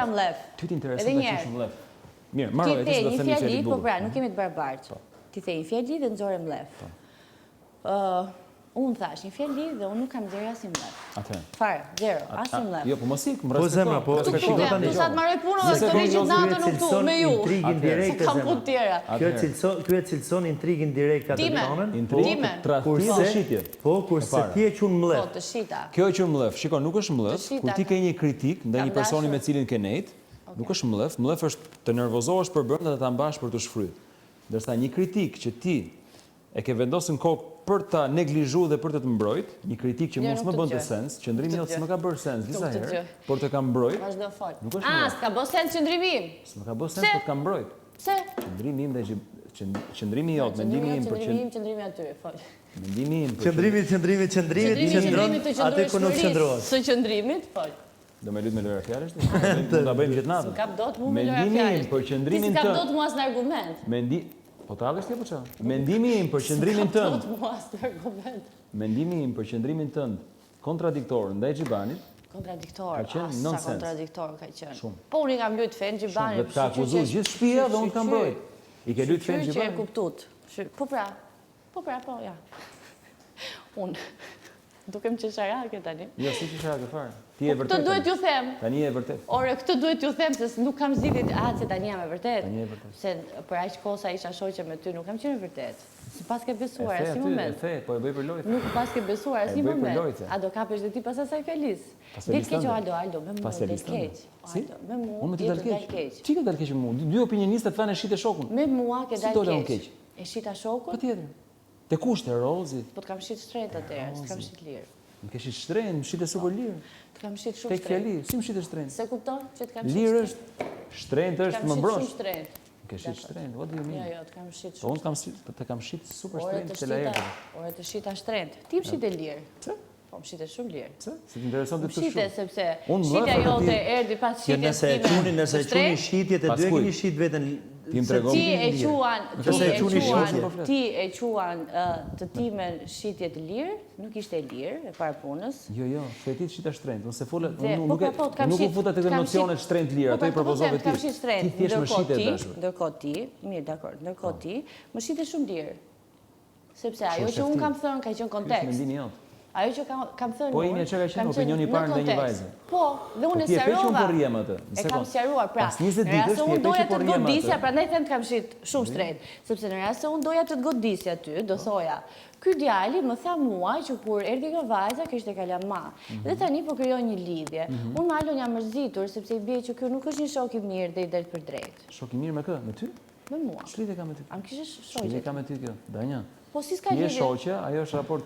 zora mlef. Ty t'intereson të qesh mlef. Mirë, marrë Ti vetë the do një themi fjali, fjalë po bukur. pra, nuk kemi të barabartë. Ti the një fjali dhe nxorë mlef. Unë thash një fjali dhe unë nuk kam deri asnjë mlef. Atëherë. Fare, zero, asnjë mlef. Jo, po mos ik, më Po zemra, po Shiko tani. Du sa të marrë punën dhe të rrigjit natën në këtu me ju. Intrigën direkte Kam zemra. punë tjera. Ky e cilson intrigën direkte atë tonën. Intrigë, tradhtim dhe shitje. Po, kurse ti e qun Po, mlef. të shita. Kjo e qenë mlef. Shiko, nuk është mlef. Të shita, Kur ti ke një kritik ndaj një personi me cilin ke nejt, nuk është mlef. Mlef është të nervozohesh për brenda dhe ta mbash për të shfryt. Ndërsa një kritik që ti e ke vendosur në kokë për ta neglizhuar dhe për të mbrojt, një kritik që mos më bën të sens, qëndrimi jot s'më ka bërë sens disa herë, por të kam mbrojt. Vazhdo fol. Nuk është mlef. S'ka bë sens qëndrimi im. S'më ka bërë sens, por të kam mbrojt. Pse? Qëndrimi im dhe qëndrimi jot, mendimi im për qëndrimi aty, fol. mendimi im për Qëndrimit, qëndron atë ku nuk qëndrohet. Së qëndrimit, fol. do me lut me lëra fjalësh ti. Do ta bëjmë gjithë natën. Kap dot mua me lëra Mendimi fjalë. im për qëndrimin Ti s'kap tënd. dot mua as në argument. Po ta hallesh ti apo çfarë? Mendimi im për qëndrimin tënd. Dot mua as në argument. Mendimi im për qëndrimin tënd kontradiktor ndaj Xhibanit. Kontradiktor. Ka qenë Sa nonsens. kontradiktor ka qenë. Shumë. Po unë i kam lut fen Dhe Xhibanit. të ka akuzuar gjithë shtëpia dhe unë kam mbrojt. I ke lut fen Që e Xhibanit. kuptut. Po pra, po, ja. Unë, dukem qesharake tani. Jo, si çfarë fare. Ti e vërtet. Këtë duhet ju them. Tani e vërtet. Ore, këtë duhet ju them, se nuk kam zgjidhur, se tani jam e vërtet. Tani e vërtet. Se për aq kohë sa isha shoqe me ty, nuk kam qenë e vërtet. Si pas ke besuar, E asnjë the moment. aty, po e bëj për lojë. Nuk pas ke besuar, asnjë bëj për moment. lojë. A do kapesh dhe ti pas asaj fjalis? Pas Del fjalis keq, tënde. Aldo, me mua Pas del fjalis tënde. keq. Si? Aldo, me mua Unë me të je dal dal keq. keq. Çi ke dal keq me mua? Dy opinionistë thanë shite shokun. Me mua ke Si dal dola unë keq. keq? E shita shokun? Patjetër. Te kushte Rozi. Po të kam shit shtrenjtë atëherë, s'kam shit lirë. Më ke shit shtrenjtë, më shite super lirë. Të kam shit shumë Tek shtrenjtë. fjali, si më shite shtrenjtë? Se kupton që të kam shit Lirë shtrenjtë. është, shtrenjtë është Kam më shit mbrosh. shumë shtrenjtë. Më ke shit shtrenjtë, what do you Jo, mean? të kam shit Po shumë. unë të kam shit super Ore shtrenjtë të që la shita, erdhë. ore të shita shtrenjtë. Ti më shite lirë. Pse? Po më shite shumë lirë. Pse? Se t'intereson të Më të shite shumë. sepse Unë shitja vëlla, jote ti- erdhi pas Që shitjes nëse e çuni shitjet e Pas dy e kujt? keni shit veten. Ti më tregon. Ti e quan, Nëse e çuni shitje. ti e quan të timen shitje të lirë, nuk ishte e lirë e para punës. Jo, fetit shita shtrenjtë. Unë se fola, Dhe, unë po, nuk e po, t'kam nuk u shit- futa tek t'kam emocionet shit- shtrenjtë lirë, ato i propozove ti. Kam shit Ti shtrenjtë, thjesht më shite e dashur. ndërkohë ti, mirë, dakor, ndërkohë ti, më shite shumë lirë. Sepse ajo që shefti. unë kam thënë ka qenë Ky është kontekst. mendimi jot. Ajo që kam thënë Po, imi, çka ka qenë opinioni i parë ndaj një vajze? Po, dhe unë e ti e pe që unë sqarova. po rriem atë, në E kam sekond. sqaruar, pra. Pas 20 në ditësh, rast se ti e unë pe doja që po të të rriem godisja, atë. prandaj them të kam shit shumë shtrejt, sepse në rast se unë doja të të godisja ty, do thoja, ky djali më tha mua që kur erdhi kjo vajza kishte kalama. Dhe tani po krijoj një lidhje. Unë me Alon jam mërzitur sepse i bie që ky nuk është një shok i mirë dhe i drejt për drejt. Shok i mirë me kë? Me ty? Me mua. Ç'lidhje ka me ty? Am kishe Ç'lidhje shoqe. ka me ty kjo? Danja. Po si s'ka Ti je lidhje? shoqja, ajo është raport